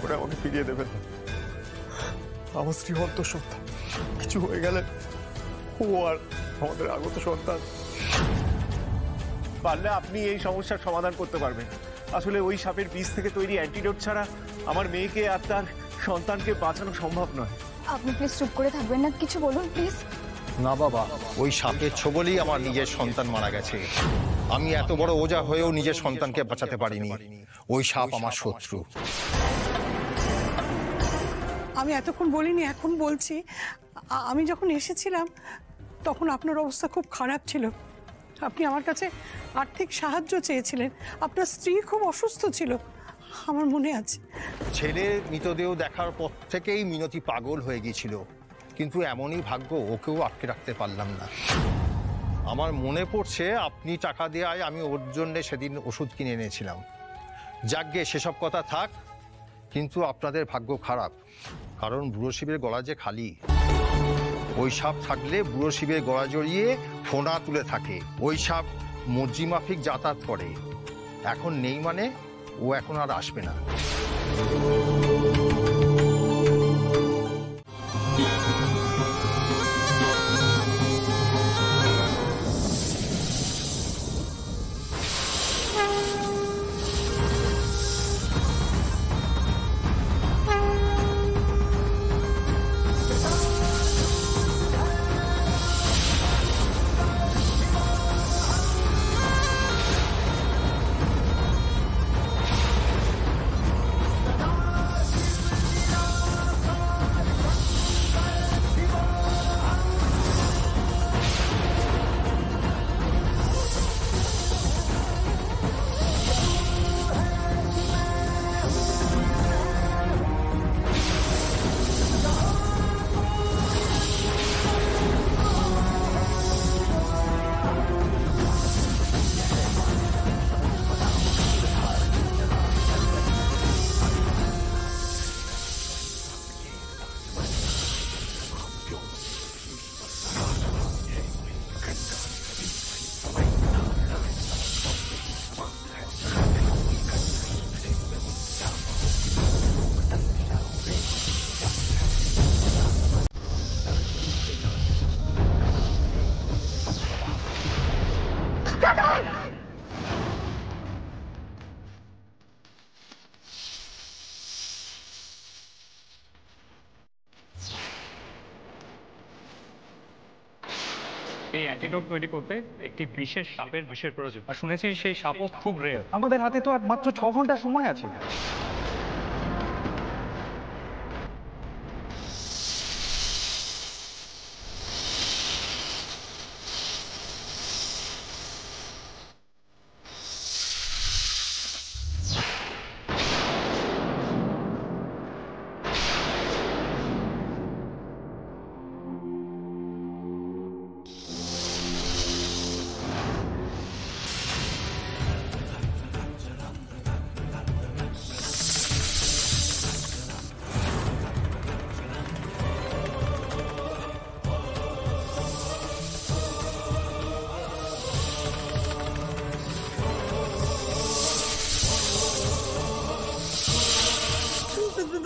করে আমাকে ফিরিয়ে দেবেন না। আমার স্ত্রী অন্তঃসত্ত্বা, কিছু হয়ে গেলে ও আর আমাদের আগত সন্তান। পারলে আপনি এই সমস্যার সমাধান করতে পারবেন। আসলে ওই সাপের বিষ থেকে তৈরি অ্যান্টিডোট ছাড়া আমার মেয়েকে আর তার সন্তানকে বাঁচানো সম্ভব নয়। আপনি প্লিজ চুপ করে থাকবেন না, কিছু বলুন প্লিজ। না বাবা, ওই সাপের ছোবলেই আমার নিজের সন্তান মারা গেছে। আমি এত বড় ওজা হয়েও নিজের সন্তানকে বাঁচাতে পারিনি। ওই সাপ আমার শত্রু। আমি এতক্ষণ বলিনি, এখন বলছি। আমি যখন এসেছিলাম তখন আপনার অবস্থা খুব খারাপ ছিল। আপনি আমার কাছে আর্থিক সাহায্য চেয়েছিলেন। আপনার স্ত্রী খুব অসুস্থ ছিল, আমার মনে আছে। ছেলের মৃতদেহ দেখার পর থেকেই মিনতি পাগল হয়ে গিয়েছিল, কিন্তু এমনই ভাগ্য, ওকেও আটকে রাখতে পারলাম না। আমার মনে পড়ছে আপনি টাকা দেওয়ায় আমি ওর জন্যে সেদিন ওষুধ কিনে এনেছিলাম। যাকগে, সেসব কথা থাক। কিন্তু আপনাদের ভাগ্য খারাপ, কারণ বুড়ো শিবের গলা যে খালি। ওই সাপ থাকলে বুড়ো শিবের গলা জড়িয়ে ফোনা তুলে থাকে। ওই সাপ মর্জি মাফিক যাতায়াত করে। এখন নেই মানে ও এখন আর আসবে না। এই অ্যান্টিডোট তৈরি করতে একটি বিশেষ সাপের বিষের প্রয়োজন, আর শুনেছি সেই সাপও খুব রেয়ার। আমাদের হাতে তো আর মাত্র 6 ঘন্টা সময় আছে।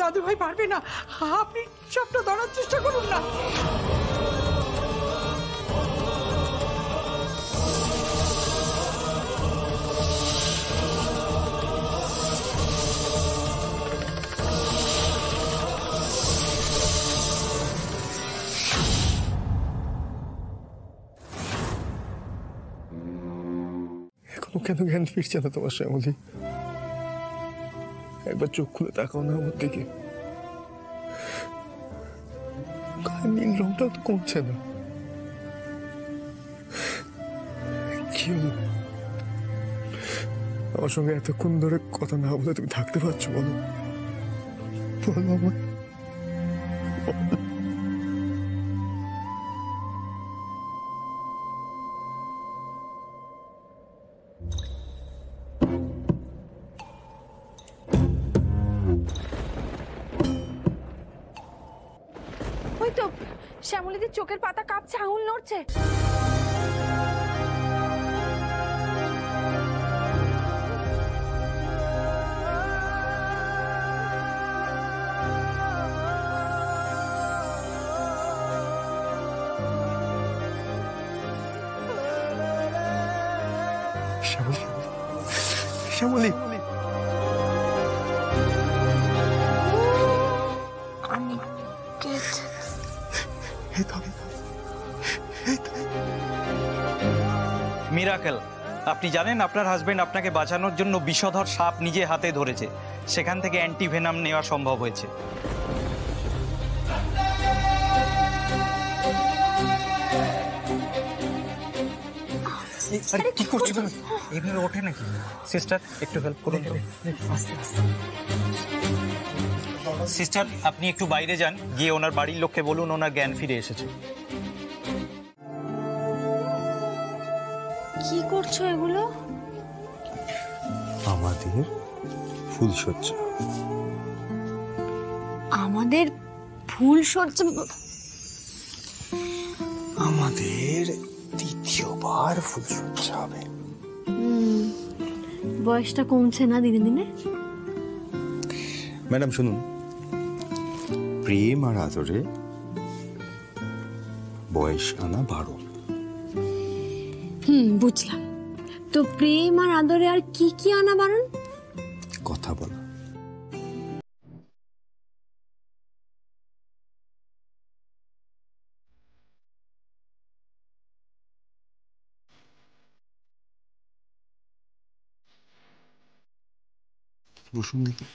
দাদু ভাই পারবে না, আপনি সবটা ধরার চেষ্টা করুন না। এখনো কেন জ্ঞান ফিরছে না তোমার শ্যামলী? একবার চোখ খুলে তাকাও না আমার দিকে। নীল রংটাও তো কমছে না। কি হলো? আমার সঙ্গে এতক্ষণ ধরে কথা না বলে তুমি থাকতে পারছো? বলো বলো আমার। ওই তো শ্যামলীদির চোখের পাতা কাঁপছে, আঙুল নড়ছে। শ্যামলী, শ্যামলী, এই তো আমি, এই তো। মিরাকেল, আপনি জানেন আপনার হাজবেন্ড আপনাকে বাঁচানোর জন্য বিষধর সাপ নিজে হাতে ধরেছে, সেখান থেকে অ্যান্টিভেনাম নেওয়া সম্ভব হয়েছে। আরে কি করছো তুমি? এইভাবে ওঠে নাকি? সিস্টার একটু হেল্প করুন। সিস্টার আপনি একটু বাইরে যান, গিয়ে ওনার বাড়ির লোককে বলুন ওনার জ্ঞান ফিরে এসেছে। কি করছো এগুলো? আমাদের ফুলসজ্জা। আমাদের ফুল সজ্জা? আমাদের দ্বিতীয়বার ফুলসজ্জা হবে। বয়সটা কমছে না দিনে দিনে? ম্যাডাম শুনুন, প্রেম আর আদরে বয়স আনা 12। বুঝলাম। তো প্রেম আর আদরে আর কি কি আনা বারণ? কথা বলা। বসুন দেখি।